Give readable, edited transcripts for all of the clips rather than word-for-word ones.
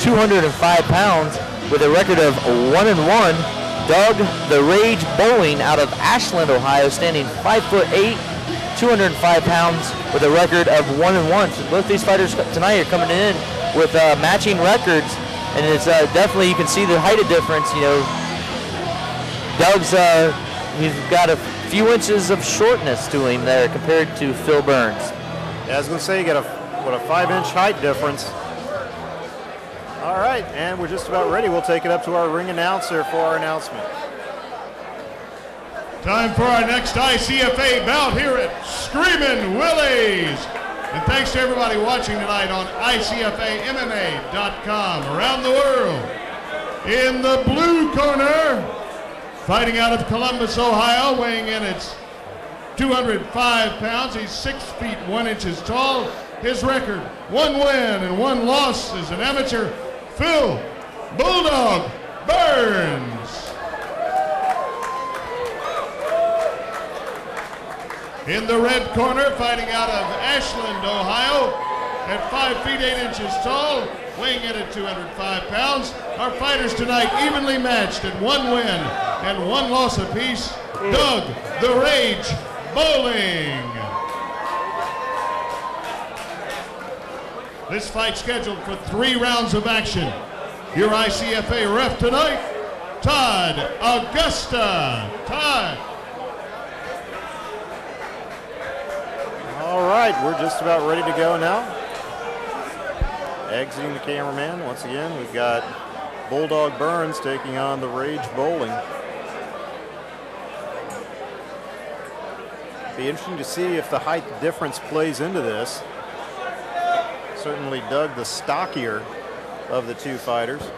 205 pounds with a record of 1-1. Doug the Rage Bowling out of Ashland, Ohio, standing 5'8", 205 pounds with a record of 1-1. So both these fighters tonight are coming in with matching records, and it's definitely, you can see the height of difference. You know, Doug's he's got a few inches of shortness to him there compared to Phil Burns. Yeah, I was going to say you got a 5-inch height difference. All right, and we're just about ready. We'll take it up to our ring announcer for our announcement. Time for our next ICFA bout here at Screamin' Willie's. And thanks to everybody watching tonight on ICFAMMA.com around the world. In the blue corner, fighting out of Columbus, Ohio, weighing in at 205 pounds. He's 6 feet 1 inches tall. His record, 1 win and 1 loss as an amateur, Phil Bulldog Burns. In the red corner, fighting out of Ashland, Ohio, at 5 feet 8 inches tall, weighing in at 205 pounds. Our fighters tonight evenly matched at 1 win and 1 loss apiece. Doug the Rage Bowling. This fight scheduled for 3 rounds of action. Your ICFA ref tonight, Todd Augusta. Todd. All right, we're just about ready to go now. Exiting the cameraman, once again, we've got Bulldog Burns taking on the Rage Bowling. Be interesting to see if the height difference plays into this. Certainly Doug the stockier of the 2 fighters.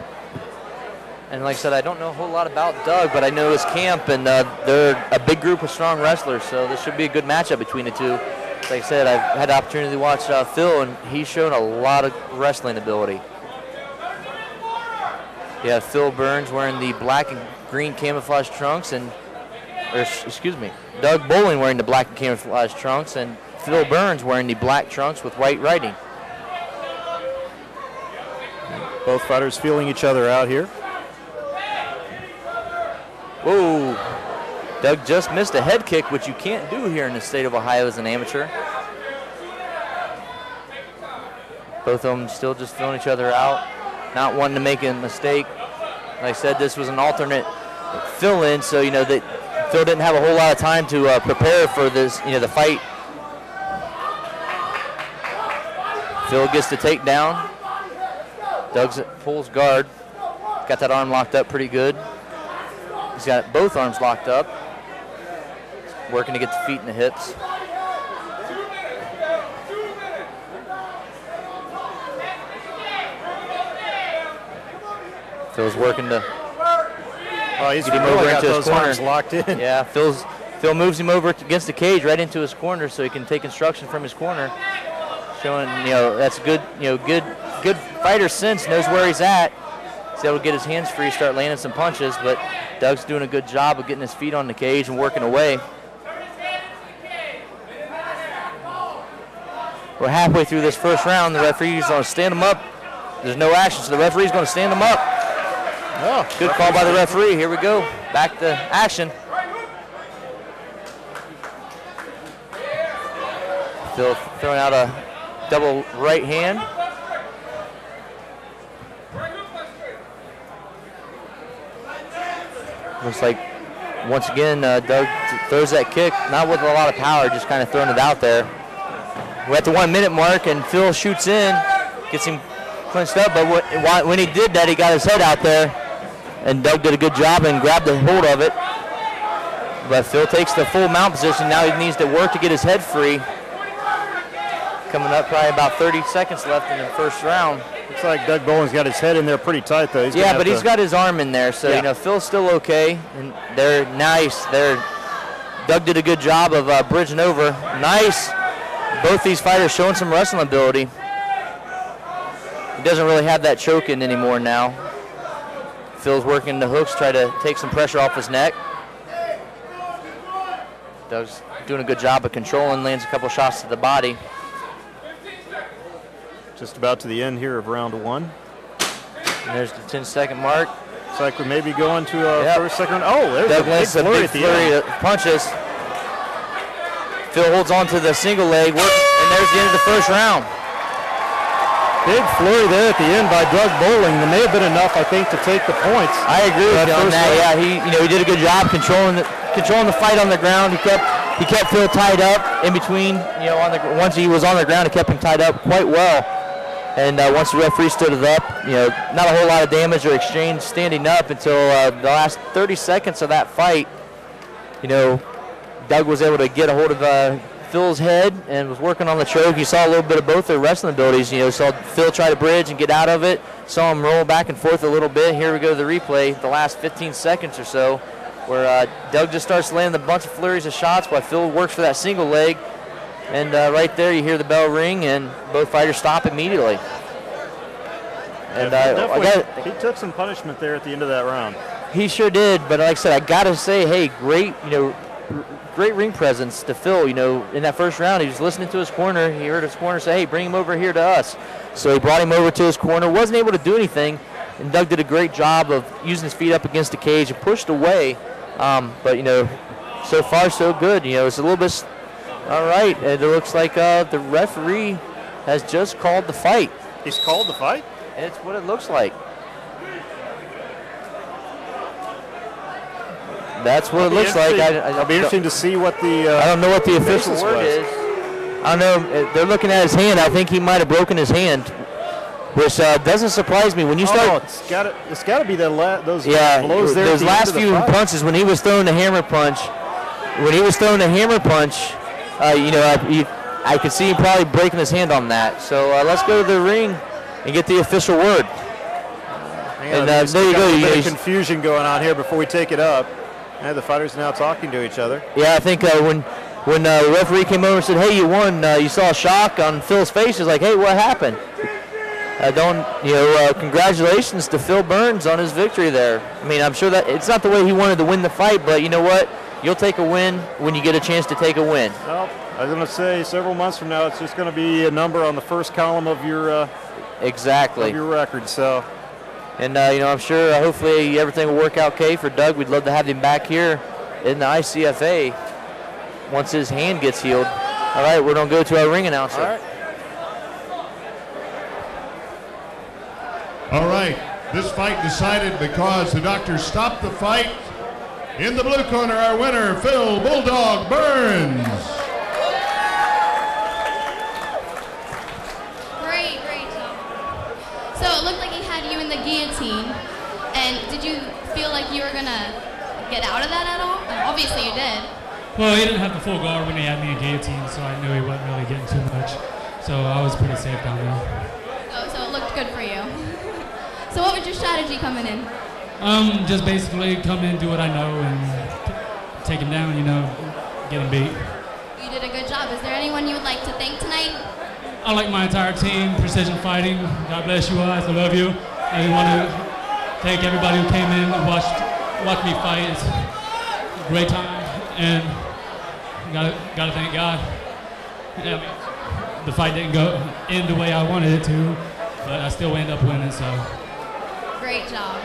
And like I said, I don't know a whole lot about Doug, but I know his camp, and they're a big group of strong wrestlers, so this should be a good matchup between the 2. Like I said, I've had the opportunity to watch Phil, and he's shown a lot of wrestling ability. You have Phil Burns wearing the black and green camouflage trunks, Doug Bowling wearing the black and camouflage trunks, and Phil Burns wearing the black trunks with white writing. Both fighters feeling each other out here. Whoa. Doug just missed a head kick, which you can't do here in the state of Ohio as an amateur. Both of them still just filling each other out, not wanting to make a mistake. Like I said, this was an alternate fill-in, so you know that Phil didn't have a whole lot of time to prepare for this, the fight. Phil gets the takedown. Doug pulls guard. Got that arm locked up pretty good. He's got both arms locked up. Working to get the feet and the hips. Phil's working to he's get him over into his those corner. arms locked in. Yeah, Phil moves him over against the cage right into his corner so he can take instruction from his corner. Showing, that's good, good fighter sense, knows where he's at. He's able to get his hands free, start landing some punches, but Doug's doing a good job of getting his feet on the cage and working away. We're halfway through this first round. The referee's going to stand him up. There's no action, so the referee's going to stand him up. Oh, good call by the referee. Here we go. Back to action. Phil throwing out a double right hand. Looks like, once again, Doug throws that kick, not with a lot of power, just kind of throwing it out there. We're at the 1 minute mark, and Phil shoots in, gets him clinched up, but when he did that, he got his head out there, and Doug did a good job and grabbed the hold of it. But Phil takes the full mount position. Now he needs to work to get his head free. Coming up, probably about 30 seconds left in the first round. Looks like Doug Bowling's got his head in there pretty tight, though. Yeah, but he's got his arm in there, so Phil's still okay. And they're nice. Doug did a good job of bridging over. Nice. Both these fighters showing some wrestling ability. He doesn't really have that choking anymore now. Phil's working the hooks, try to take some pressure off his neck. Doug's doing a good job of controlling, lands a couple shots to the body. Just about to the end here of round 1. And there's the 10-second mark. Looks like we may be going to a first, second. Oh, there's Douglas, a big flurry of punches. Phil holds on to the single leg, and there's the end of the first round. Big flurry there at the end by Doug Bowling. That may have been enough, I think, to take the points. I agree with you on that. Yeah, he did a good job controlling the fight on the ground. He kept Phil tied up in between. Once he was on the ground, he kept him tied up quite well. And once the referee stood it up, not a whole lot of damage or exchange standing up until the last 30 seconds of that fight. Doug was able to get a hold of Phil's head and was working on the choke. You saw a little bit of both their wrestling abilities. Saw Phil try to bridge and get out of it. Saw him roll back and forth a little bit. Here we go to the replay, the last 15 seconds or so, where Doug just starts landing a bunch of flurries of shots while Phil works for that single leg. And right there you hear the bell ring and both fighters stop immediately. And he took some punishment there at the end of that round. He sure did, but like I said, I got to say, hey, great ring presence to Phil. In that first round, he was listening to his corner. He heard his corner say, hey, bring him over here to us. So he brought him over to his corner. Wasn't able to do anything, and Doug did a great job of using his feet up against the cage and pushed away. But, so far so good. It's a little bit, all right. And it looks like the referee has just called the fight. He's called the fight? And it's what it looks like. That's what it looks like. It'll be interesting to see what the. I don't know what the official word is. I don't know. They're looking at his hand. I think he might have broken his hand, which doesn't surprise me. When you start, it's got to be those blows there. Those last few punches when he was throwing the hammer punch. I could see him probably breaking his hand on that. So let's go to the ring and get the official word. And there you go. A bit of confusion going on here before we take it up. And the fighters now talking to each other. Yeah, I think when the referee came over and said, "Hey, you won," you saw a shock on Phil's face. He's like, "Hey, what happened?" Congratulations to Phil Burns on his victory there. I mean, I'm sure that it's not the way he wanted to win the fight, but you know what? You'll take a win when you get a chance to take a win. Well, I was going to say several months from now, it's just going to be a number on the first column of your exactly of your record. So. And, I'm sure hopefully everything will work out okay for Doug. We'd love to have him back here in the ICFA once his hand gets healed. All right, we're going to go to our ring announcer. All right, this fight decided because the doctor stopped the fight. In the blue corner, our winner, Phil Bulldog Burns. Great job. So it looked like he had you in the guillotine, and did you feel like you were gonna get out of that at all? Obviously you did. Well, he didn't have the full guard when he had me in guillotine, so I knew he wasn't really getting too much. So I was pretty safe down there. So it looked good for you. So what was your strategy coming in? Just basically come in, do what I know, and take him down, get him beat. You did a good job. Is there anyone you would like to thank tonight? I like my entire team, Precision Fighting. God bless you guys. I love you. I want to thank everybody who came in and watched me fight. It's a great time, and gotta thank God. The fight didn't end the way I wanted it to, but I still ended up winning. So great job.